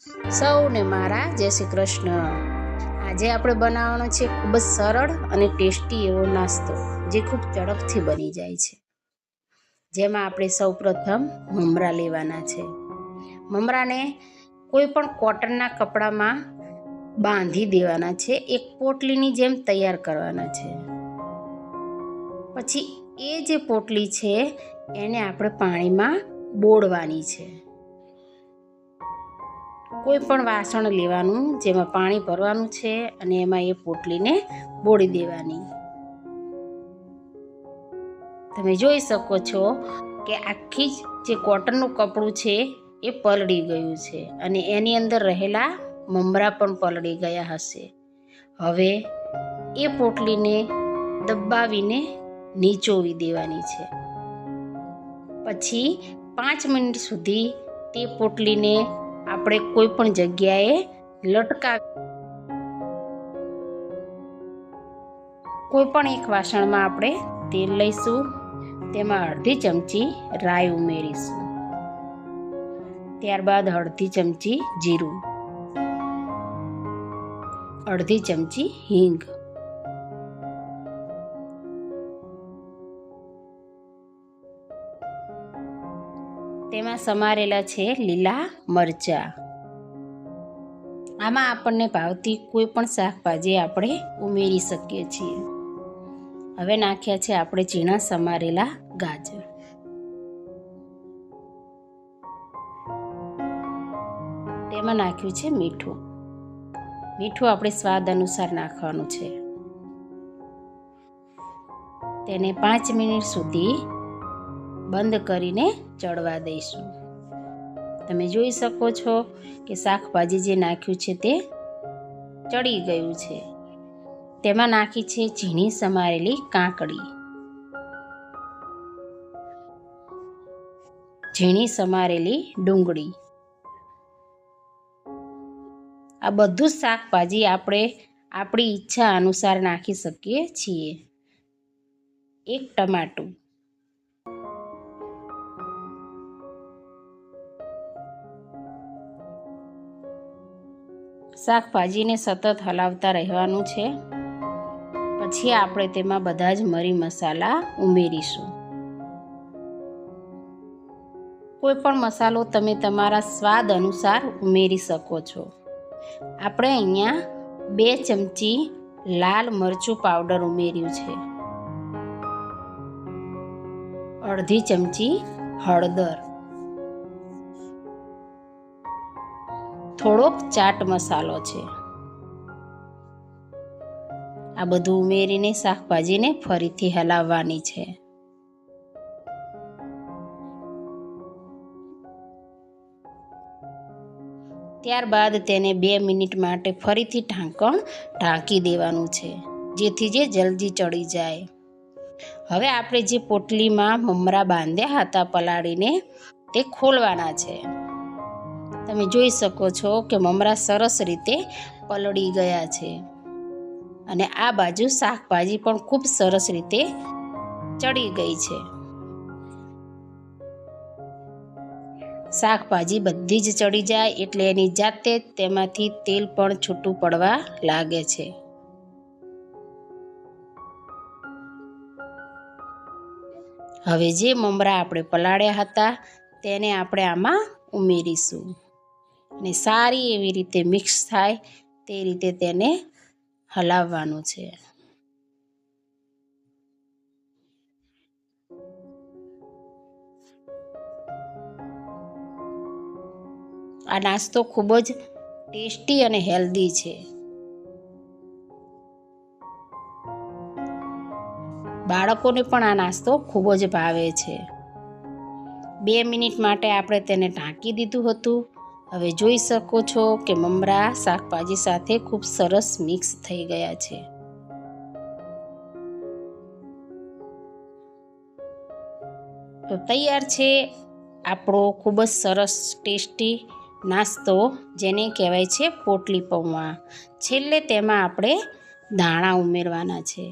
સૌને મારા જય શ્રી કૃષ્ણ। આજે આપણે બનાવવાનો છે ખૂબ જ સરળ અને ટેસ્ટી એવો નાસ્તો જે ખૂબ ઝડપથી બની જાય છે। જેમાં આપણે સૌપ્રથમ મમરા લેવાના છે। મમરાને કોઈ પણ કોટનના કપડામાં બાંધી દેવાના છે, એક પોટલીની જેમ તૈયાર કરવાના છે। પછી એ જે પોટલી છે એને આપણે પાણીમાં બોળવાની છે। કોઈ પણ વાસણ લેવાનું જેમાં પાણી ભરવાનું છે અને એમાં એ પોટલીને બોળી દેવાની। તમે જોઈ શકો છો કે આખી જે કોટનનું કપડું છે એ પલળી ગયું છે અને એની અંદર રહેલા મમરા પણ પલળી ગયા હશે। હવે એ પોટલીને દબાવીને નીચોવી દેવાની છે। પછી 5 મિનિટ સુધી તે પોટલીને આપણે કોઈ પણ જગ્યાએ લટકાવી, કોઈ પણ એક વાસણમાં આપણે તેલ લઈશું, તેમાં અડધી ચમચી રાઈ ઉમેરીશું, ત્યારબાદ અડધી ચમચી જીરું, અડધી ચમચી હિંગ, તેમાં સમારેલા છે લીલા મરચાં। આમાં આપણને ભાવતી કોઈ પણ શાકભાજી આપણે ઉમેરી શકીએ છીએ। હવે નાખ્યા છે આપણે ઝીણા સમારેલા ગાજર, તેમાં નાખ્યું છે મીઠું। મીઠું આપણે સ્વાદ અનુસાર નાખવાનું છે। તેને 5 મિનિટ સુધી બંધ કરીને ચડવા દઈશું। તમે જોઈ શકો છો કે શાકભાજી જે નાખ્યું છે તે ચડી ગયું છે। તેમાં નાખી છે ઝીણી સમારેલી કાકડી, ઝીણી સમારેલી ડુંગળી। આ બધું શાકભાજી આપણે આપણી ઈચ્છા અનુસાર નાખી શકીએ છીએ। એક ટમાટું, શાકભાજીને સતત હલાવતા રહેવાનું છે। પછી આપણે તેમાં બધા જ મરી મસાલા ઉમેરીશું। કોઈ પણ મસાલો તમે તમારા સ્વાદ અનુસાર ઉમેરી શકો છો। આપણે અહીંયા 2 ચમચી લાલ મરચું પાવડર ઉમેર્યું છે, અડધી ચમચી હળદર, થોડોક ચાટ મસાલો છે। આ બધું ઉમેરીને શાકભાજીને ફરીથી હલાવવાની છે। ત્યારબાદ તેને 2 મિનિટ માટે ફરીથી ઢાંકી દેવાનું છે, જેથી જે જલ્દી ચડી જાય। હવે આપણે જે પોટલીમાં મમરા બાંધ્યા હતા પલાળીને, તે ખોલવાના છે। તમે જોઈ શકો છો કે મમરા સરસ રીતે પલળી ગયા છે અને આ બાજુ શાકભાજી પણ ખૂબ સરસ રીતે ચડી ગઈ છે। શાકભાજી બધી જ ચડી જાય એટલે એની જાતે તેમાંથી તેલ પણ છૂટું પડવા લાગે છે। હવે જે મમરા આપણે પલાળ્યા હતા તેને આપણે આમાં ઉમેરીશું અને સારી એવી રીતે મિક્સ થાય તે રીતે તેને હલાવવાનું છે। આ નાસ્તો ખૂબ જ ટેસ્ટી અને હેલ્ધી છે। બાળકોને પણ આ નાસ્તો ખૂબ જ ભાવે છે। 2 મિનિટ માટે આપણે તેને ઢાંકી દીધું હતું। હવે જોઈ શકો છો કે મમરા શાકભાજી સાથે ખૂબ સરસ મિક્સ થઈ ગયા છે। તો તૈયાર છે આપણો ખૂબ જ સરસ ટેસ્ટી નાસ્તો, જેને કહેવાય છે પોટલી પૌવા। છેલ્લે તેમાં આપણે ધાણા ઉમેરવાના છે।